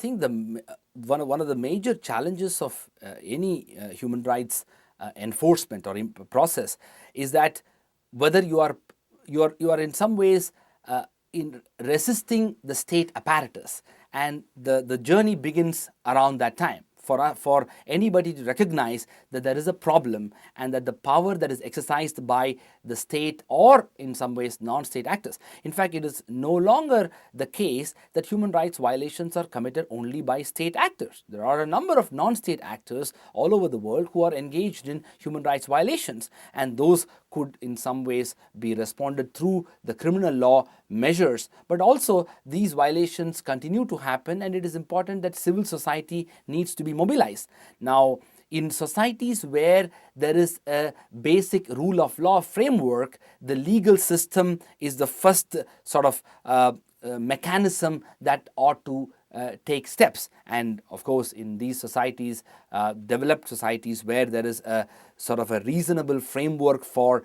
think one of the major challenges of any human rights enforcement or process is that whether you are in some ways in resisting the state apparatus, and the journey begins around that time for anybody to recognize that there is a problem and that the power that is exercised by the state or in some ways non-state actors. In fact, it is no longer the case that human rights violations are committed only by state actors. There are a number of non-state actors all over the world who are engaged in human rights violations, and those could in some ways be responded through the criminal law measures. But also these violations continue to happen, and it is important that civil society needs to be mobilized. Now, in societies where there is a basic rule of law framework, the legal system is the first sort of mechanism that ought to take steps. And of course, in these societies, developed societies where there is a sort of a reasonable framework for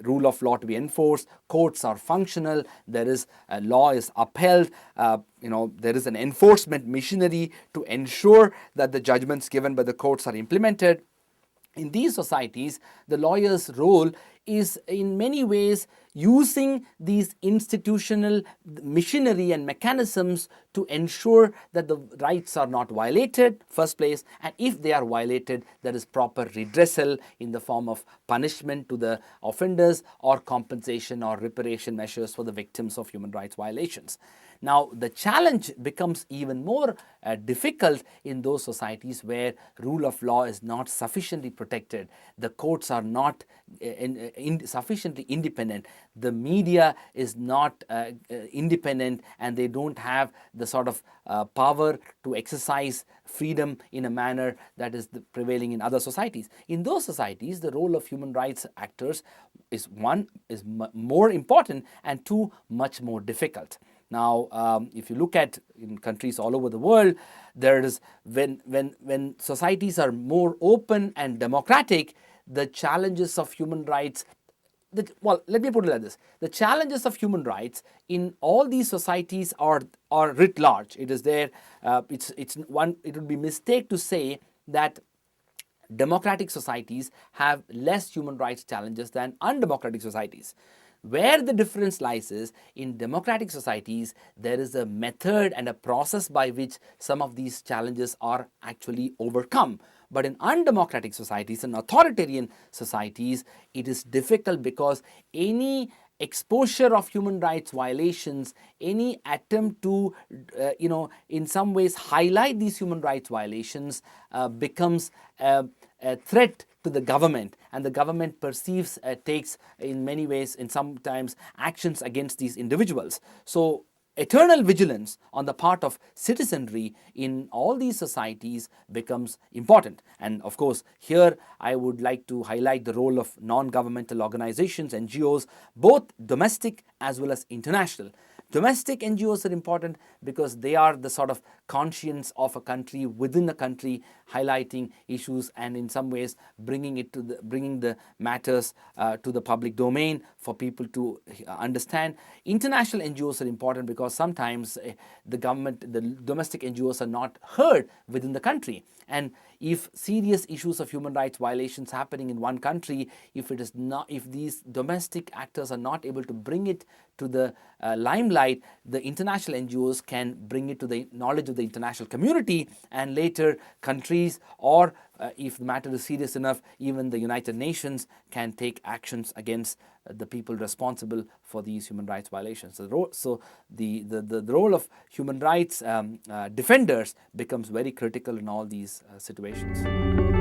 rule of law to be enforced, courts are functional, there is law is upheld, there is an enforcement machinery to ensure that the judgments given by the courts are implemented. In these societies, the lawyer's role is in many ways using these institutional machinery and mechanisms to ensure that the rights are not violated, first place, and if they are violated, there is proper redressal in the form of punishment to the offenders or compensation or reparation measures for the victims of human rights violations. Now, the challenge becomes even more difficult in those societies where rule of law is not sufficiently protected, the courts are not sufficiently independent, the media is not independent, and they don't have the sort of power to exercise freedom in a manner that is prevailing in other societies. In those societies, the role of human rights actors is more important, and two, much more difficult. Now, if you look at in countries all over the world, there is when societies are more open and democratic, the challenges of human rights. Let me put it like this: the challenges of human rights in all these societies are writ large. It is there. It would be a mistake to say that democratic societies have less human rights challenges than undemocratic societies. Where the difference lies is in democratic societies, there is a method and a process by which some of these challenges are actually overcome. But in undemocratic societies and authoritarian societies, it is difficult because any exposure of human rights violations, any attempt to, in some ways highlight these human rights violations becomes a threat to the government, and the government perceives, takes in many ways, in sometimes actions against these individuals. So eternal vigilance on the part of citizenry in all these societies becomes important. And of course, here I would like to highlight the role of non-governmental organizations, NGOs, both domestic as well as international. Domestic NGOs are important because they are the sort of conscience of a country within a country, highlighting issues and in some ways bringing the matters to the public domain for people to understand. International NGOs are important because sometimes the domestic NGOs are not heard within the country. And if serious issues of human rights violations happening in one country, if these domestic actors are not able to bring it to the limelight, the international NGOs can bring it to the knowledge of the international community, and later countries or if the matter is serious enough, even the United Nations can take actions against the people responsible for these human rights violations. So the role of human rights defenders becomes very critical in all these situations.